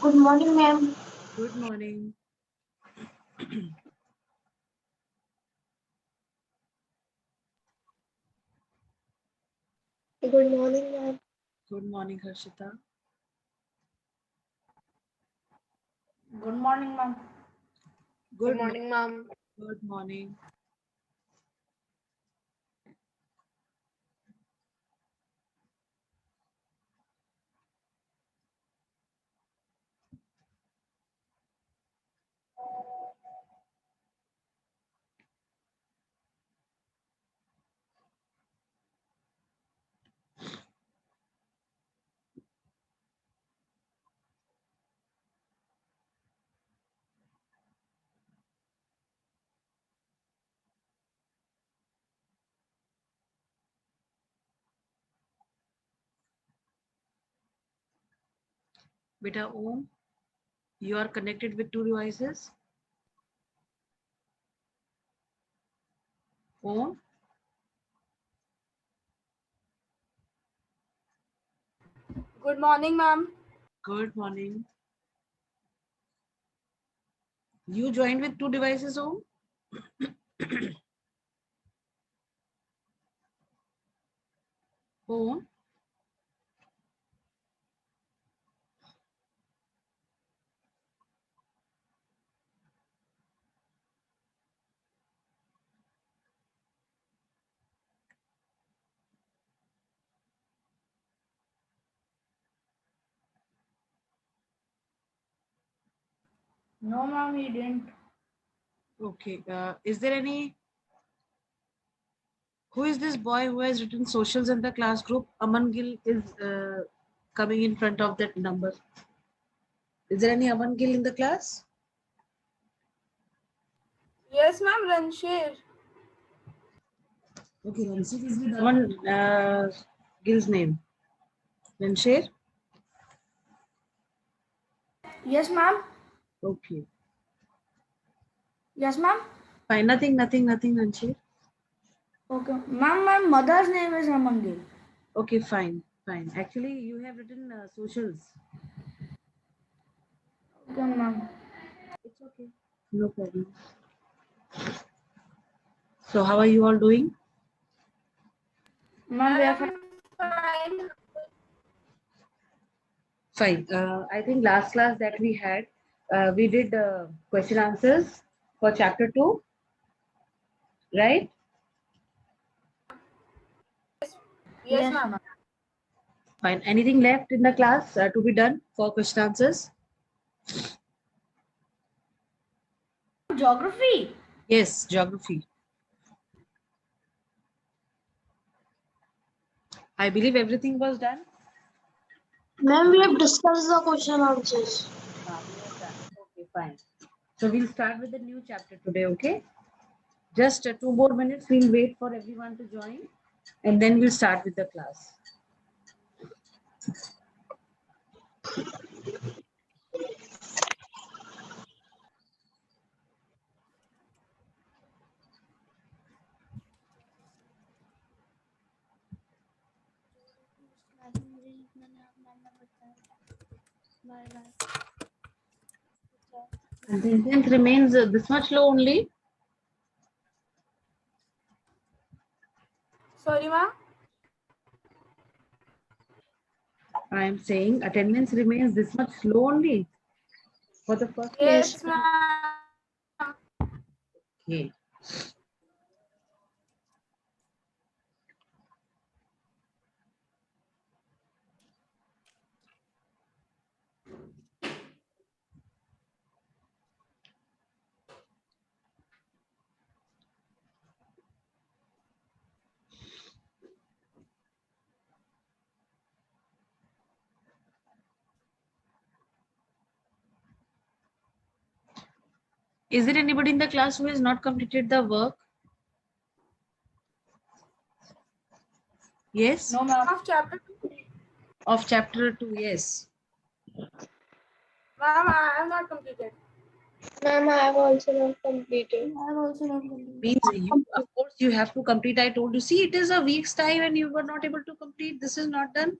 Good morning, ma'am. Good morning. Good morning, ma'am. Good morning, Harshita. Good morning, ma'am. Good morning, ma'am. Good morning. Beta Om, you are connected with two devices. Om, Good morning, ma'am. good morning. You joined with two devices, Om? Om, No, ma'am, he didn't. okay. Is there any? Who is this boy who has written socials in the class group? Aman Gill is coming in front of that number. Is there any Aman Gill in the class? Yes, ma'am, Ranshir. Okay, Ranshir is with Aman Gill's name. Ranshir? Yes, ma'am. Okay. Yes, ma'am. Fine. Nothing, Ranshir. Okay. Ma'am, my mother's name is Ramangil. Okay, fine, fine. Actually, you have written socials. Okay, ma'am. It's okay. No problem. So, how are you all doing? Ma'am, we are fine. Fine. I think last class that we had, we did question answers for chapter 2, right? Yes, ma'am. Fine. Anything left in the class to be done for question answers? Geography. Yes, geography. I believe everything was done. Ma'am, we have discussed the question answers. We have done. Okay, fine. So, we'll start with the new chapter today, okay? Just 2 more minutes. We'll wait for everyone to join and then we'll start with the class. And the sentence remains this much low only. Sorry, ma'am. I am saying attendance remains this much low only for the first class. Yes, ma'am. Okay. Is there anybody in the class who has not completed the work? Yes? No, ma'am. Of chapter 2. Of chapter 2, yes. Ma'am, I have not completed. Ma'am, I have also not completed. Means you, of course, you have to complete. I told you, see, it is a week's time and you were not able to complete. This is not done.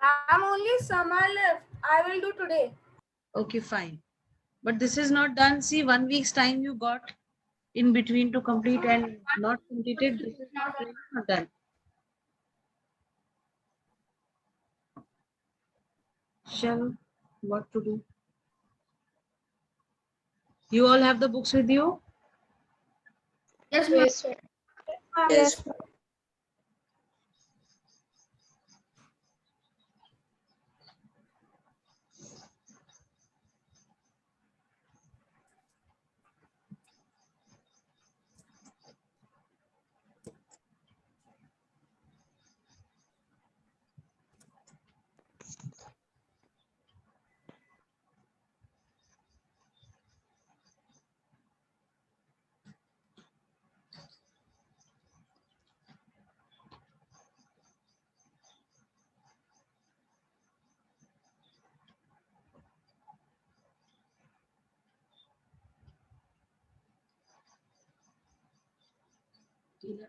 Ma'am, only summer left. I will do today. Okay, fine. But this is not done. See, 1 week's time you got in between to complete and not completed. This is not really not done. Shall what to do? You all have the books with you? Yes, ma'am. Yes, sir. Yes.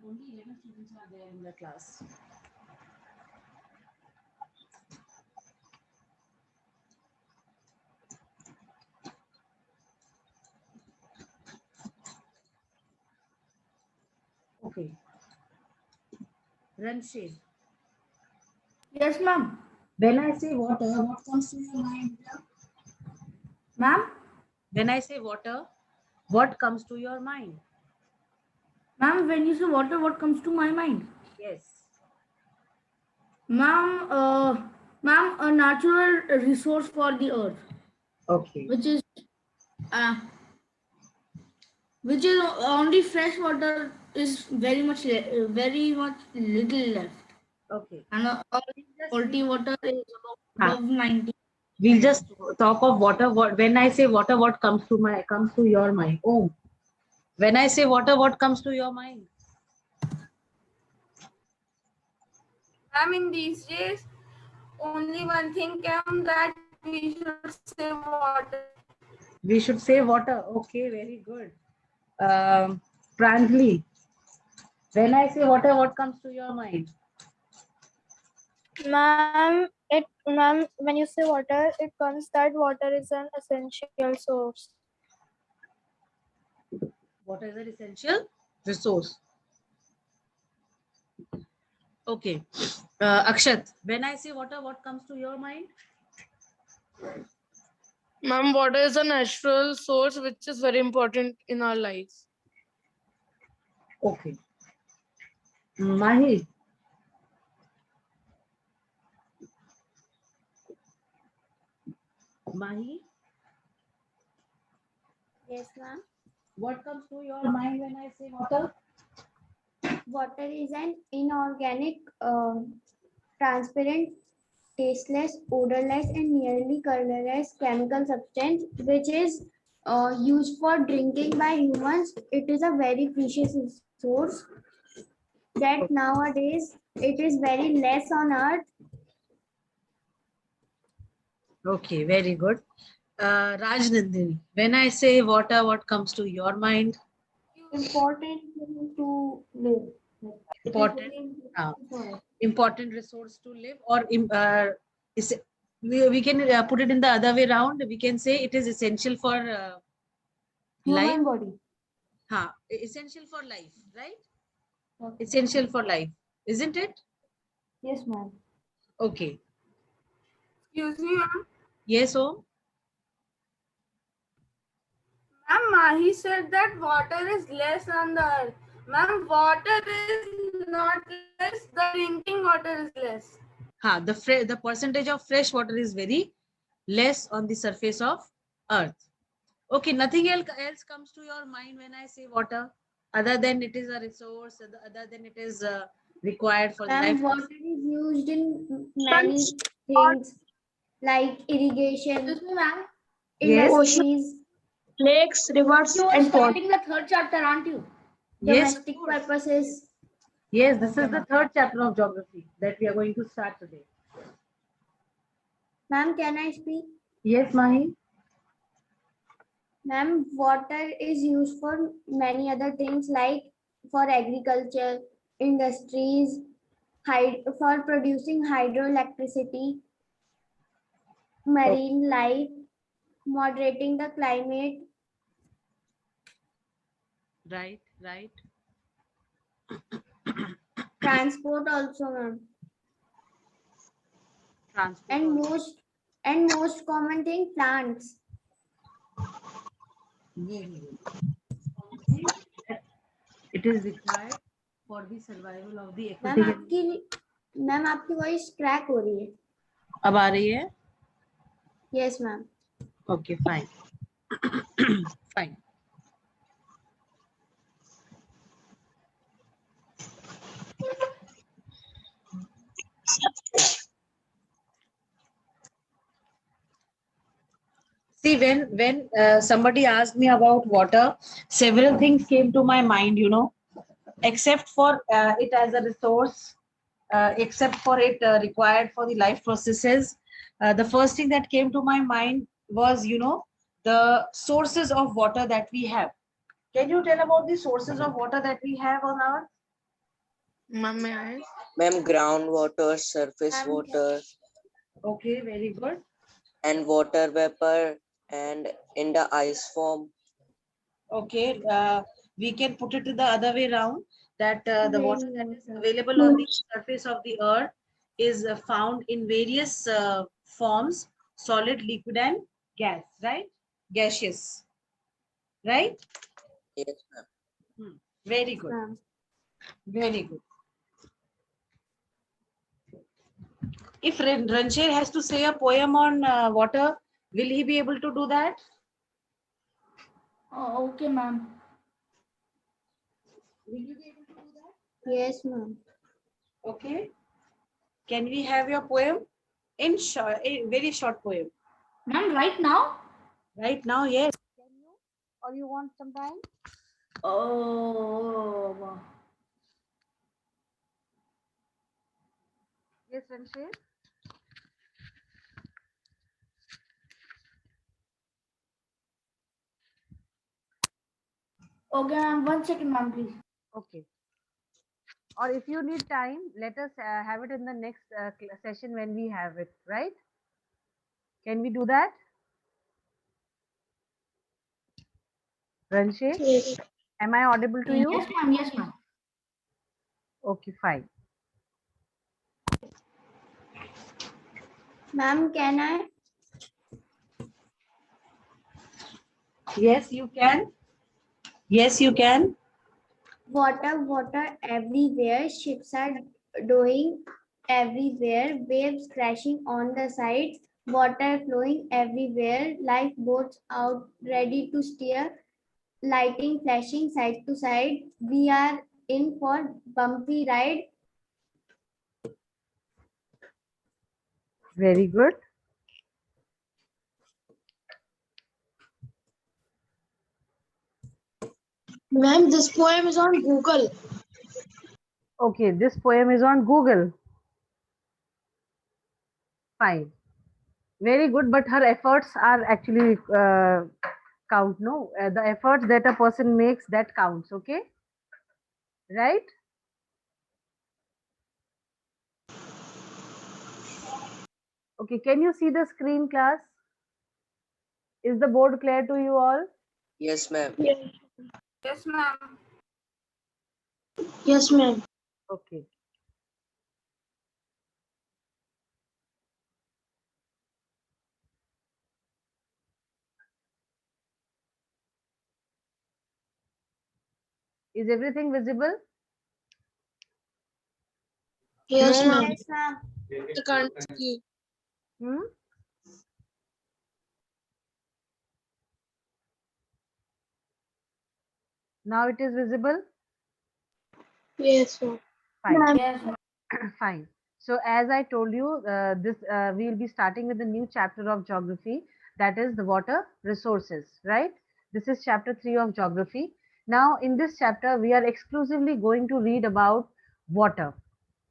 Only 11 students are there in the class. Okay. Ranshid, Yes, ma'am. when I say water, what comes to your mind? Ma'am? When I say water, what comes to your mind? Ma'am, when you say water, what comes to my mind? Yes. Ma'am, a natural resource for the earth, Okay. uh, which is only fresh water is very much little left, Okay. and salty water is above 90. We'll just talk of water. What when I say water, what comes to your mind? Oh, when I say water, what comes to your mind? Ma'am, in these days, only one thing came that we should save water. We should say water. Okay, very good. Pranjali, when I say water, what comes to your mind? Ma'am, when you say water, it comes that water is an essential source. Water is an essential resource. Okay. Akshat, when I say water, what comes to your mind? Ma'am, water is a natural source which is very important in our lives. Okay. Mahi, Mahi, Yes, ma'am. what comes to your mind when I say water? Water is an inorganic, transparent, tasteless, odorless, and nearly colorless chemical substance which is used for drinking by humans. It is a very precious resource that nowadays it is very less on earth. Okay, very good. Rajnandini, when I say water, what comes to your mind? Important to live. It is Important, very important for us. important resource to live, or is we can put it in the other way around. We can say it is essential for life. Human body. Essential for life, right? Essential for life, isn't it? Yes, ma'am. Okay. Excuse me, ma'am. Yes, Om. Ma'am, he said that water is less on the earth. Ma'am, water is not less, the drinking water is less. The percentage of fresh water is very less on the surface of earth. Okay, nothing else comes to your mind when I say water, other than it is a resource, other than it is required for the life. And water is used in many things like irrigation, Yes. industries, Lakes, rivers, You are and ponds. starting the third chapter, aren't you? Yes, domestic of course. purposes. Yes, this is the third chapter of geography that we are going to start today. Ma'am, can I speak? Yes, Mahi. Ma'am, water is used for many other things like for agriculture, industries, for producing hydroelectricity, marine life, moderating the climate, Right, right. transport also, ma'am. Transport And also. most common thing, plants. Very good. It is required for the survival of the ma'am aquatic. आपकी voice crack हो रही है. अब आ रही है? Yes ma'am. Okay, fine. Fine. See, when somebody asked me about water, several things came to my mind, you know, except for it as a resource, except for it required for the life processes. The first thing that came to my mind was, you know, the sources of water that we have. Can you tell about the sources of water that we have on Earth? Ma'am, may I? Ma'am, groundwater, surface water, Okay, very good. and water vapor, and in the ice form. Okay, we can put it the other way around, that the water that is Rainwater. available on the surface of the earth is found in various forms, solid, liquid, and gas, right? Gaseous, right? Yes, ma'am. Very good, Ma'am. very good. If Ranjit has to say a poem on water, will he be able to do that? Oh, okay, ma'am. Will you be able to do that? Yes ma'am. Okay. Can we have your poem in short, a very short poem? Ma'am, right now? Right now, yes. Can you? Or you want some time? Oh. Yes, Ranjit. Okay, ma'am. 1 second, ma'am, please. Okay. Or if you need time, let us have it in the next session when we have it, right? Can we do that? Ranjit, Yes. am I audible to you? Yes, ma'am. Yes, ma'am. Okay, fine. Ma'am, can I? Yes, you can. Yes, you can. Water everywhere. Ships are doing everywhere. Waves crashing on the sides. Water flowing everywhere. Lifeboats out ready to steer. Lighting flashing side to side. We are in for bumpy ride. Very good. Ma'am, this poem is on Google. Okay, this poem is on Google. Fine. Very good, but her efforts are actually count, no? The efforts that a person makes, that counts, okay? Right? Okay, can you see the screen, class? Is the board clear to you all? Yes, ma'am. Yes, ma'am. Yes, ma'am. Okay. Is everything visible? Yes, ma'am. Yes, ma'am. I can't see. Hmm? Now it is visible? Yes, ma'am. Fine. Yes, ma'am. Fine. So as I told you, we will be starting with a new chapter of geography, that is the water resources, right? This is chapter 3 of geography. Now in this chapter, we are exclusively going to read about water.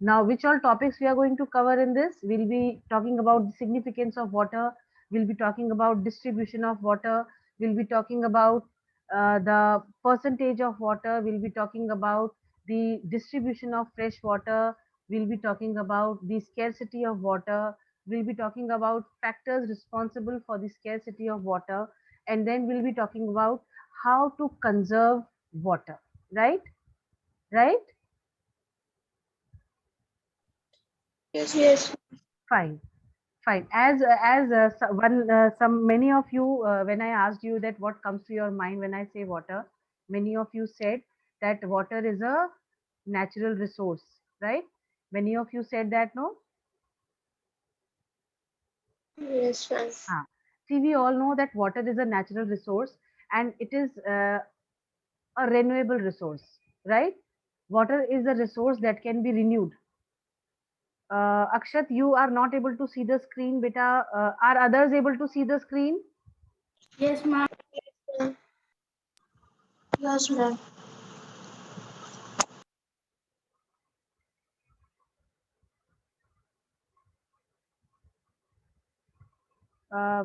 Now, which all topics we are going to cover in this? We'll be talking about the significance of water. We'll be talking about distribution of water. We'll be talking about the percentage of water. We'll be talking about the distribution of fresh water, we'll be talking about the scarcity of water, we'll be talking about factors responsible for the scarcity of water, and then we'll be talking about how to conserve water, right? Right? Yes. Yes. Fine. Fine. Some many of you, when I asked you that what comes to your mind when I say water, many of you said that water is a natural resource, right? Many of you said that, no? Yes, ma'am. Ah. See, we all know that water is a natural resource and it is a renewable resource, right? Water is a resource that can be renewed. Akshat, you are not able to see the screen, beta. Are others able to see the screen? Yes, ma'am. Yes, ma'am.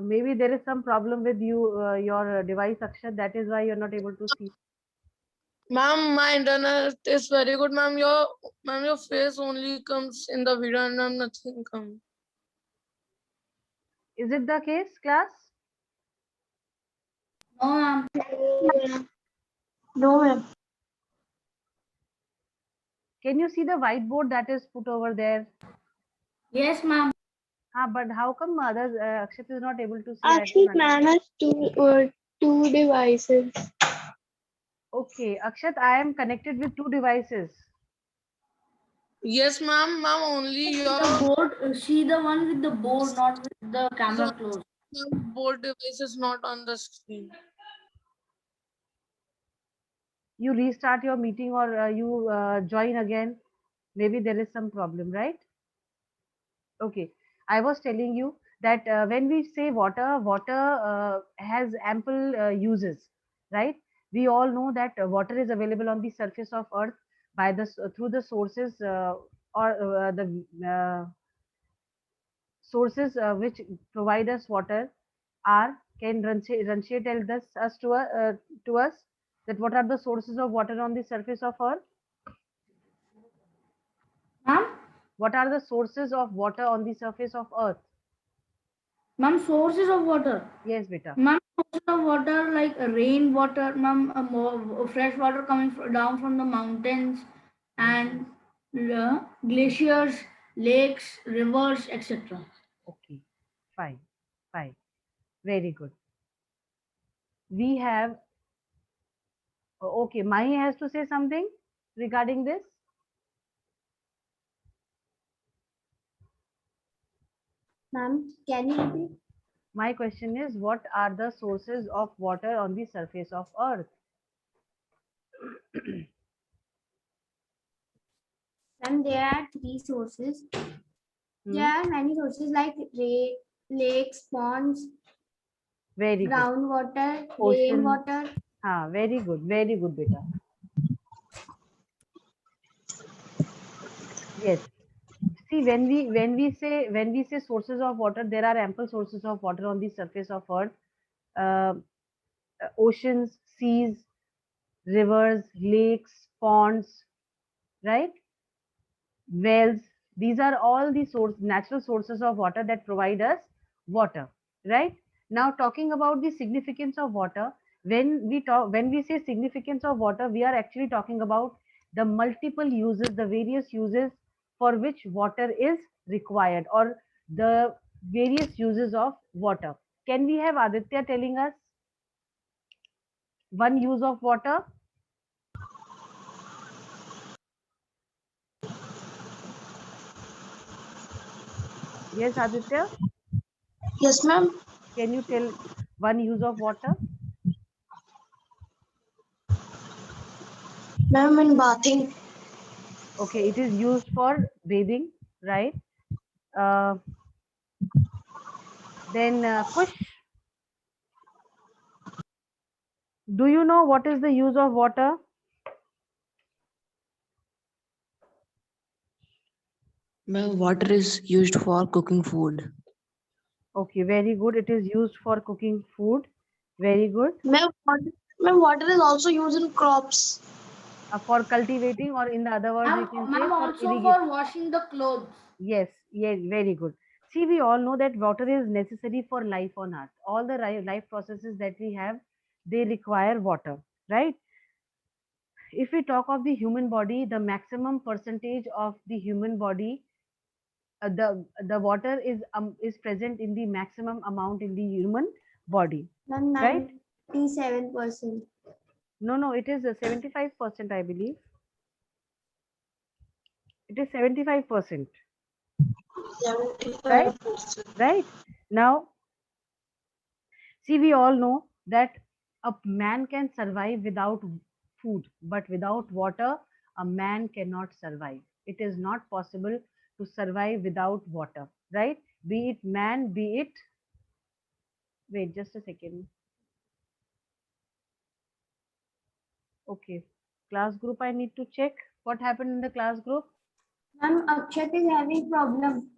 Maybe there is some problem with you, your device, Akshat. That is why you're not able to see. Ma'am, my internet is very good. Ma'am, your face only comes in the video and ma'am, nothing comes. Is it the case, class? No, ma'am. No, ma'am. Can you see the whiteboard that is put over there? Yes, ma'am. But how come others, Akshat is not able to see? Actually, ma'am has two devices. Okay, Akshat, I am connected with two devices. Yes, ma'am. Ma'am, only The your board, see the one with the board, not with the camera closed. board device is not on the screen. You restart your meeting or you join again. Maybe there is some problem, right? Okay, I was telling you that when we say water, water has ample uses, right? We all know that water is available on the surface of earth by the through the sources or the sources which provide us water are. Can Ranshia tell to us that what are the sources of water on the surface of earth? Ma'am? What are the sources of water on the surface of earth? Ma'am, sources of water. Yes, beta. Ma'am, sources of water like rainwater, ma'am, fresh water coming down from the mountains and glaciers, lakes, rivers, etc. Okay, fine, fine, very good. We have, okay, Mahi has to say something regarding this. Ma'am, can you repeat? My question is, what are the sources of water on the surface of earth? Ma'am, there are three sources. Hmm? There are many sources like lakes, ponds, Very good. groundwater, Ocean. rainwater. Very good, beta. Yes. See, when we say sources of water, there are ample sources of water on the surface of earth. Uh, Oceans, seas, rivers, lakes, ponds, right? Wells. These are all the natural sources of water that provide us water, right? Now, talking about the significance of water, when we say significance of water, we are actually talking about the multiple uses, the various uses for which water is required, or the various uses of water. Can we have Aditya telling us one use of water? Yes, Aditya, Yes, ma'am. can you tell one use of water? Ma'am, in bathing. Okay, it is used for bathing, right? Uh, then Kush, do you know what is the use of water? Ma'am, water is used for cooking food. Okay, very good. It is used for cooking food. Very good. Ma'am, water is also used in crops. For cultivating, or in the other words, we can say Ma'am, for also irrigation. for washing the clothes. Yes, yes, very good. See, we all know that water is necessary for life on earth. All the life processes that we have, they require water, right? If we talk of the human body, the maximum percentage of the human body, the water is present in the maximum amount in the human body, Ma'am, right? 97%. No, it is 75%, I believe. It is 75%, right? 75%. Right. Now, see, we all know that a man can survive without food, but without water, a man cannot survive. It is not possible to survive without water, right? Be it man, be it, wait, just a second. Okay, class group, I need to check what happened in the class group. Ma'am, Akshat is having problem.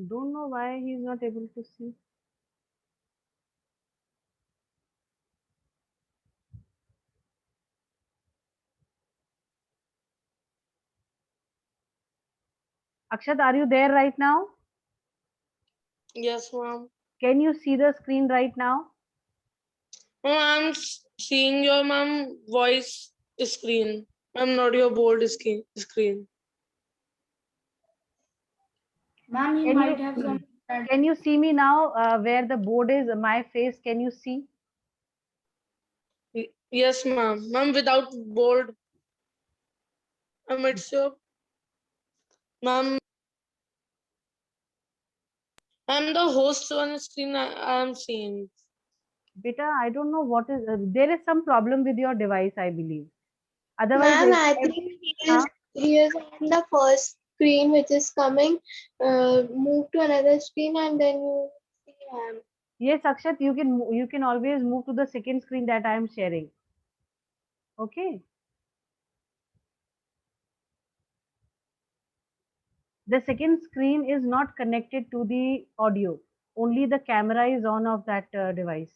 Don't know why he is not able to see. Akshat, are you there right now? Yes, ma'am. Can you see the screen right now? Ma'am, I'm seeing your ma'am voice screen. I'm not your board screen. Ma'am, you Can might you have some. can you see me now where the board is, my face? Can you see? Yes, ma'am. Ma'am, without board. It's your ma'am. I'm the host one screen I am seeing. Beta, I don't know what is, there is some problem with your device, I believe. Otherwise, Ma'am, I ev- think huh? he is on the first screen which is coming. Move to another screen and then you see him. Yes, Akshat, you can always move to the second screen that I am sharing. Okay. The second screen is not connected to the audio. Only the camera is on of that device.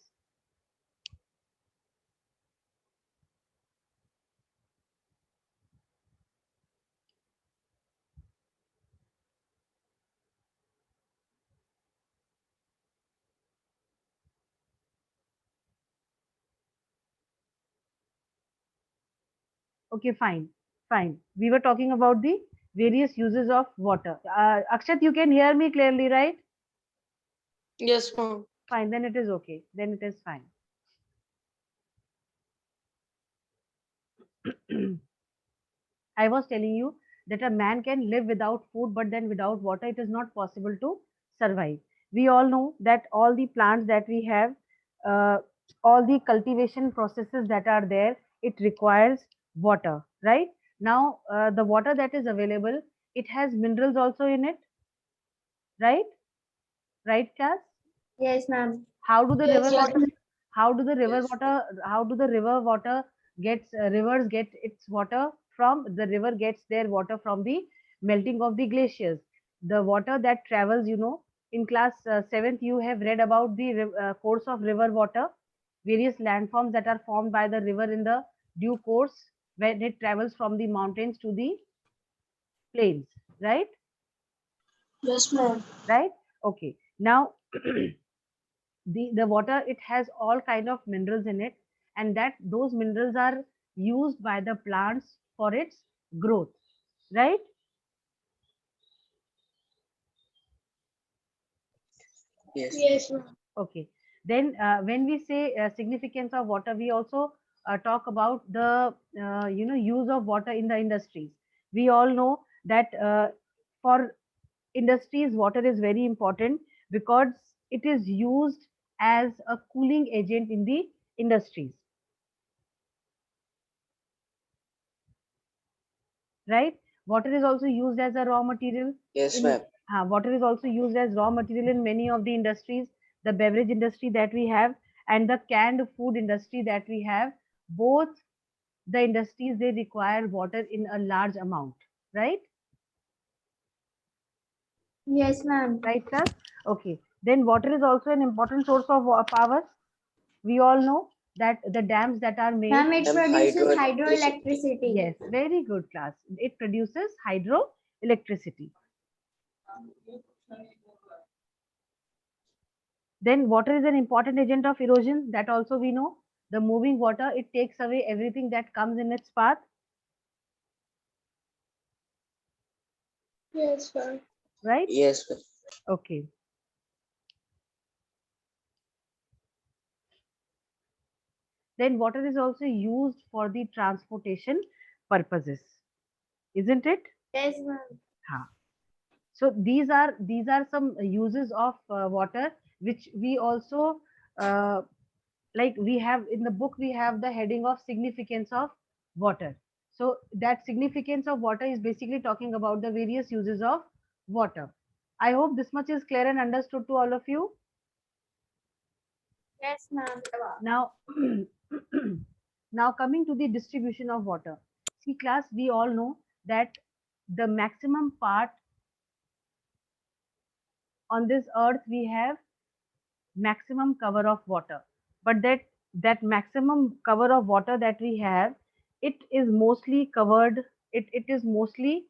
Okay, fine, fine. We were talking about the various uses of water. Akshat, you can hear me clearly, right? Yes, ma'am. Fine, then it is okay. Then it is fine. I was telling you that a man can live without food, but then without water, it is not possible to survive. We all know that all the plants that we have, uh, all the cultivation processes that are there, it requires water, right? Now, the water that is available, it has minerals also in it, right? Right, class? Yes, ma'am. How do the river Yes, ma'am. water? How do the river Yes. water? How do the river water gets? Rivers get its water from the river gets their water from the melting of the glaciers. The water that travels, in class seventh, you have read about the course of river water, various landforms that are formed by the river in the due course when it travels from the mountains to the plains, right? Yes, ma'am. Right? Okay. Now the water, it has all kind of minerals in it, and that those minerals are used by the plants for its growth, right? Yes. Yes, ma'am. Okay, then when we say significance of water, we also talk about the use of water in the industries. We all know that for industries water is very important because it is used as a cooling agent in the industries, right? Water is also used as a raw material Yes, in ma'am. water is also used as raw material in many of the industries, the beverage industry that we have and the canned food industry that we have. Both the industries, they require water in a large amount, right? Yes, ma'am. Right, class? Okay. Then water is also an important source of power. We all know that the dams that are made. Ma'am, it Ma'am, produces hydroelectricity. hydroelectricity. Yes, very good, class. It produces hydroelectricity. Then water is an important agent of erosion. That also we know. The moving water, it takes away everything that comes in its path, Yes, ma'am. right? Yes, ma'am. Okay. Then water is also used for the transportation purposes, isn't it? Yes, ma'am. Ha. So these are some uses of water, which we also like we have in the book. We have the heading of significance of water. So that significance of water is basically talking about the various uses of water. I hope this much is clear and understood to all of you. Yes, ma'am. Now, now coming to the distribution of water. See, class, we all know that the maximum part on this earth, we have maximum cover of water. But that maximum cover of water that we have, it is mostly covered. It is mostly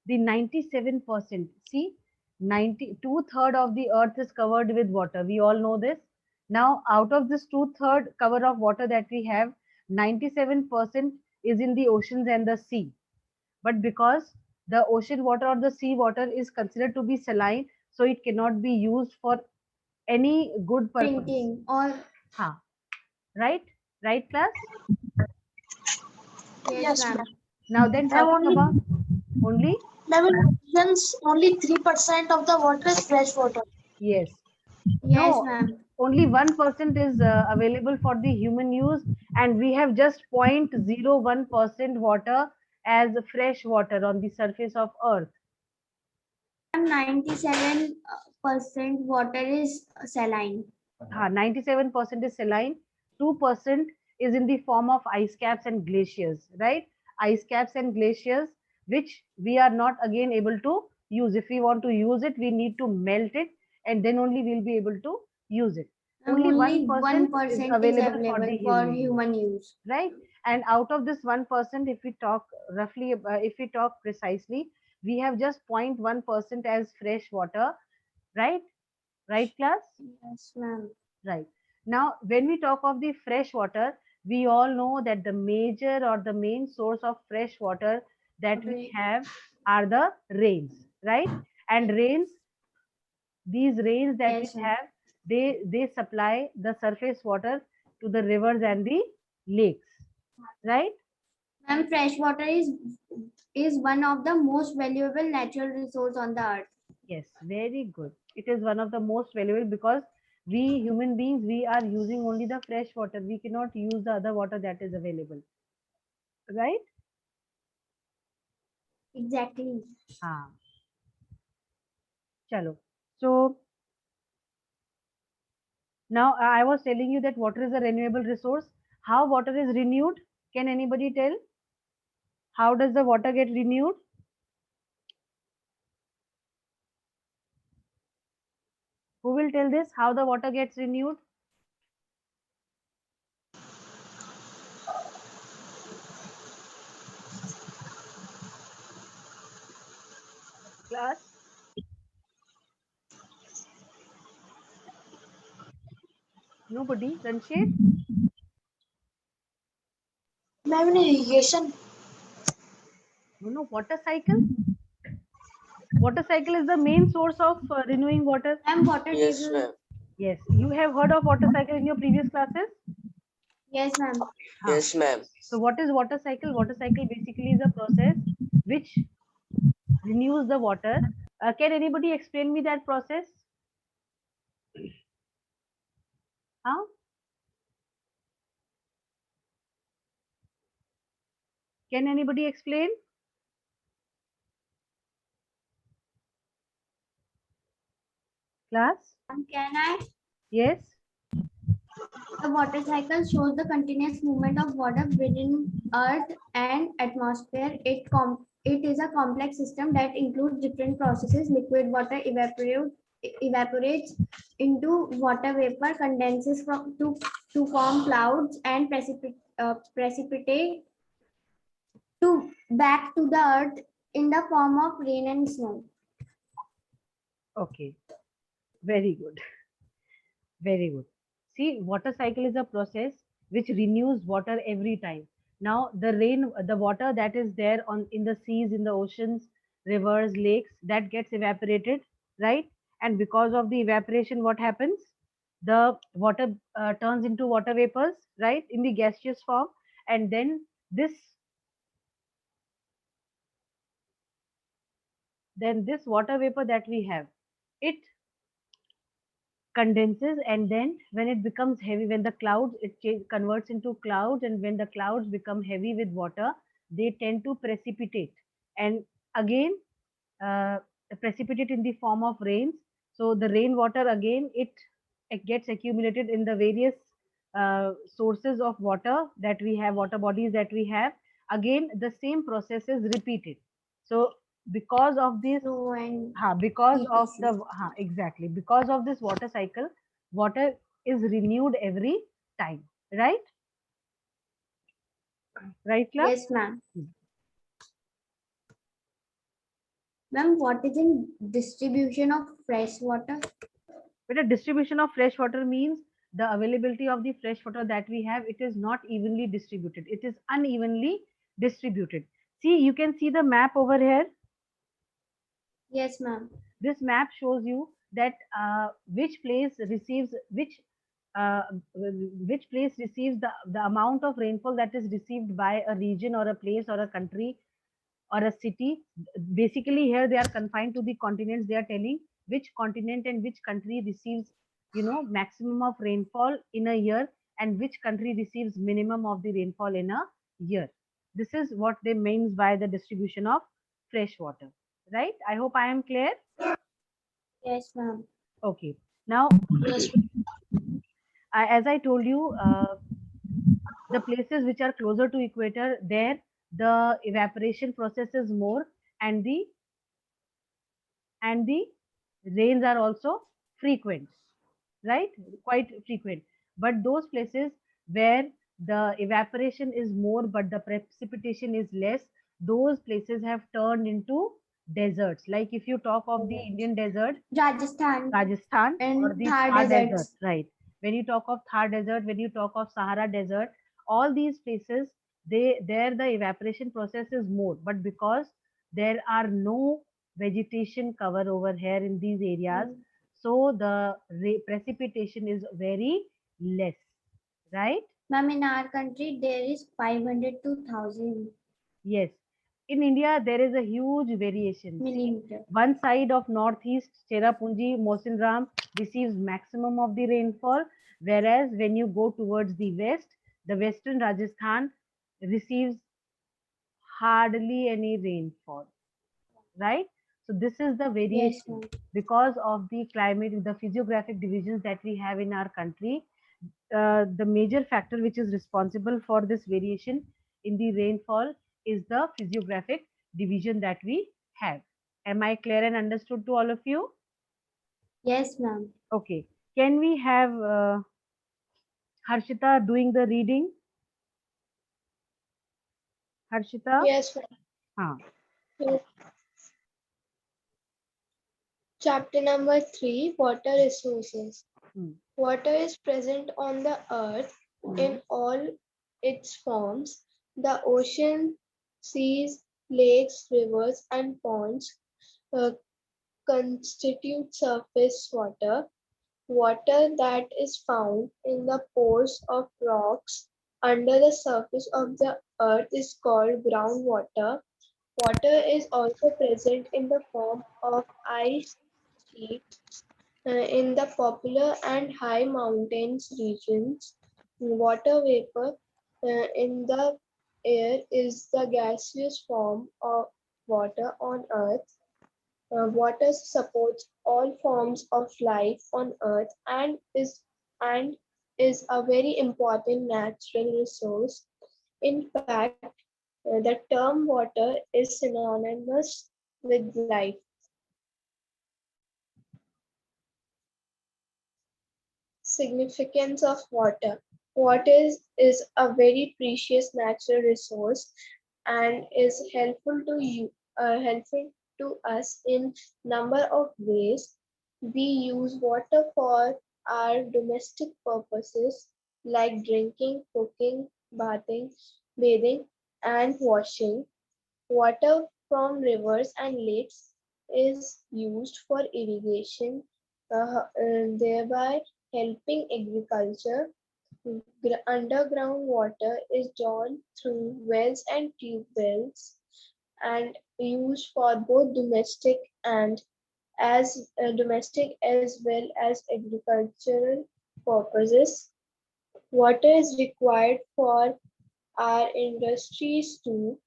the 97%. See, 90 two-third of the earth is covered with water. We all know this. Now, out of this two-third cover of water that we have, 97% is in the oceans and the sea. But because the ocean water or the sea water is considered to be saline, so it cannot be used for any good purpose. Drinking or Huh. Right? Right, class? yes, ma'am. Now then, Ma'am, talking about only? ma'am, in oceans, only 3% of the water is fresh water. Yes. Yes, No, ma'am. only 1% is available for the human use, and we have just 0.01% water as fresh water on the surface of earth. 97% water is saline. 97% is saline, 2% is in the form of ice caps and glaciers, right? Ice caps and glaciers, which we are not again able to use. If we want to use it, we need to melt it, and then only we'll be able to use it. Only 1% is available for the human use. right? And out of this 1%, if we talk roughly, if we talk precisely, we have just 0.1% as fresh water, right? Right, class? Yes, ma'am. Right. Now, when we talk of the fresh water, we all know that the major or the main source of fresh water that we have are the rains, right? And rains, these rains that Yes, we ma'am. have, they supply the surface water to the rivers and the lakes, right? Ma'am, fresh water is one of the most valuable natural resource on the earth. Yes, very good. It is one of the most valuable because we human beings, we are using only the fresh water. We cannot use the other water that is available, right? Exactly. हाँ चलो. So now I was telling you that water is a renewable resource. How water is renewed? Can anybody tell? How does the water get renewed? Who will tell this? How the water gets renewed? Class? Nobody? Ranshir? Ma'am, in irrigation. No, water cycle. Water cycle is the main source of renewing water. Ma'am, water Yes, table. ma'am. Yes, you have heard of water cycle in your previous classes. Yes, ma'am. हाँ. Yes, ma'am. So what is water cycle? Water cycle basically is a process which renews the water. Can anybody explain me that process? Huh? Can anybody explain? Class? Can I? Yes? The water cycle shows the continuous movement of water within Earth and atmosphere. It is a complex system that includes different processes. Liquid water evaporates into water vapor, condenses to form clouds, and precipitate to back to the Earth in the form of rain and snow. Okay. Very good. Very good. See, water cycle is a process which renews water every time. Now, the water that is there on in the seas, in the oceans, rivers, lakes, that gets evaporated, right? And because of the evaporation, what happens? The water turns into water vapors, right, in the gaseous form, and then this water vapor that we have, it condenses, and then when it becomes heavy, when the clouds, converts into clouds, and when the clouds become heavy with water, they tend to precipitate, and again uh, precipitate in the form of rains. So the rainwater, again, it gets accumulated in the various sources of water that we have, water bodies that we have. Again, the same process is repeated. So because of this, Snow and because of etc. exactly, because of this water cycle, water is renewed every time, right? Right, class? Yes, ma'am. Ma'am, what is in distribution of fresh water? But a distribution of fresh water means the availability of the fresh water that we have, it is not evenly distributed, it is unevenly distributed. See, you can see the map over here. Yes, ma'am. This map shows you that which place receives uh, which place receives the amount of rainfall that is received by a region or a place or a country or a city. Basically, here they are confined to the continents. They are telling which continent and which country receives, maximum of rainfall in a year, and which country receives minimum of the rainfall in a year. This is what they means by the distribution of fresh water, right? I hope I am clear. Yes, ma'am. Okay. Now, as I told you, the places which are closer to equator, there the evaporation process is more, and the rains are also frequent, right? Quite frequent. But those places where the evaporation is more but the precipitation is less, those places have turned into deserts. Like if you talk of the Indian desert, Rajasthan Rajasthan, or and the Thar Thar Desert, deserts. right? When you talk of Thar Desert, when you talk of Sahara Desert, all these places, there the evaporation process is more, but because there are no vegetation cover over here in these areas, so the precipitation is very less, right? Ma'am, in our country, there is 500 to 1000 Yes. In India, there is a huge variation. See, millimeter. one side of northeast, Cherrapunji, Mawsynram receives maximum of the rainfall, whereas when you go towards the west, the western Rajasthan receives hardly any rainfall, right? So this is the Yes, variation ma'am. because of the climate, the physiographic divisions that we have in our country. The major factor which is responsible for this variation in the rainfall is the physiographic division that we have. Am I clear and understood to all of you? Yes, ma'am. Okay. Can we have Harshita doing the reading? Harshita? Yes, Haan. ma'am. Chapter number 3, Water Resources. Hmm. Water is present on the earth in all its forms. The ocean, seas, lakes, rivers, and ponds uh, constitute surface water. Water that is found in the pores of rocks under the surface of the earth is called groundwater. Water is also present in the form of ice sheets in the popular and high mountains regions. Water vapor in the air is the gaseous form of water on earth. Water supports all forms of life on Earth and is a very important natural resource. In fact, the term water is synonymous with life. Significance of water. Water is a very precious natural resource and is helpful to you, helpful to us in number of ways. We use water for our domestic purposes like drinking, cooking, bathing, and washing. Water from rivers and lakes is used for irrigation, thereby helping agriculture. Underground water is drawn through wells and tube wells and used for both domestic as well as agricultural purposes. Water is required for our industries too,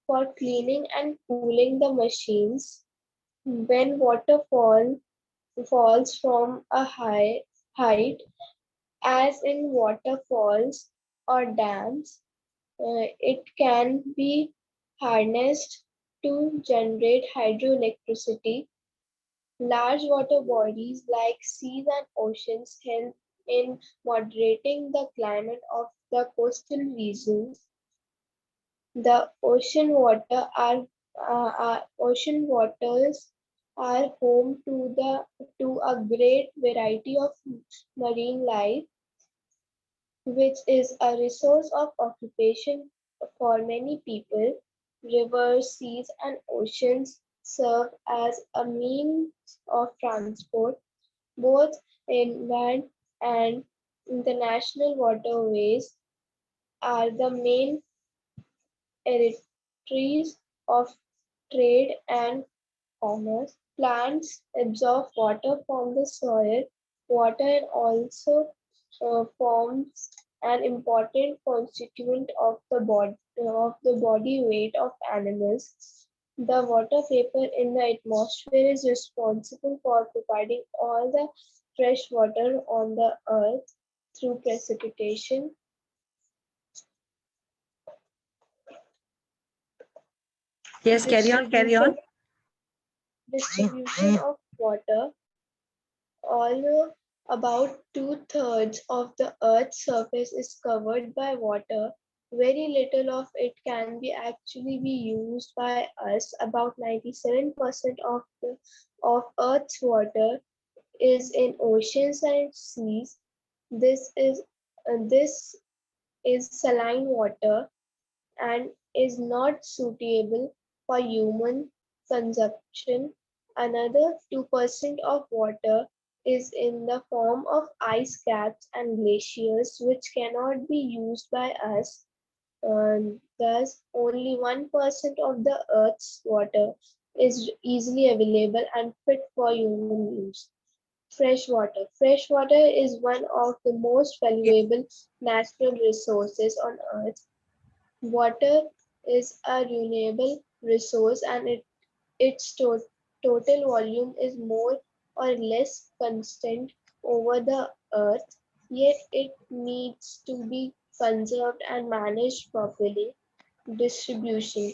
for cleaning and cooling the machines. When falls from a high height, as in waterfalls or dams, it can be harnessed to generate hydroelectricity. Large water bodies like seas and oceans help in moderating the climate of the coastal regions. The ocean waters are home to a great variety of marine life, which is a resource of occupation for many people. Rivers, seas, and oceans serve as a means of transport, both inland and international waterways are the main arteries of trade and commerce. Plants absorb water from the soil. Water also forms an important constituent of the body weight of animals. The water vapor in the atmosphere is responsible for providing all the fresh water on the earth through precipitation. Yes, carry on, carry on. Distribution of water. Although about 2/3 of the Earth's surface is covered by water, very little of it can be actually be used by us. About 97% of Earth's water is in oceans and seas. This is saline water and is not suitable for human consumption. Another 2% of water is in the form of ice caps and glaciers, which cannot be used by us. Thus, only 1% of the Earth's water is easily available and fit for human use. Fresh water. Fresh water is one of the most valuable natural resources on Earth. Water is a renewable resource and its total volume is more or less constant over the earth, yet it needs to be conserved and managed properly. Distribution.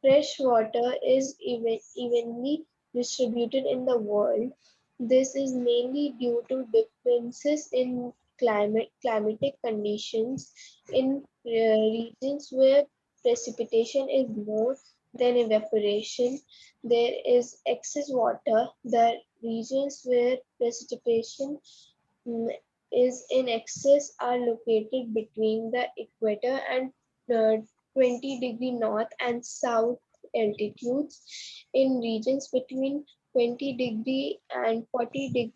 Fresh water is evenly distributed in the world. This is mainly due to differences in climatic conditions in regions where precipitation is more than evaporation. There is excess water. The regions where precipitation is in excess are located between the equator and 20° north and south altitudes. In regions between 20° and 40°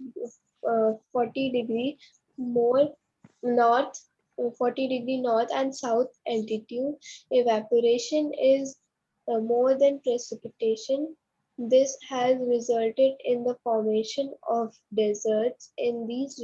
more north, 40° north and south altitude, evaporation is more than precipitation. This has resulted in the formation of deserts in these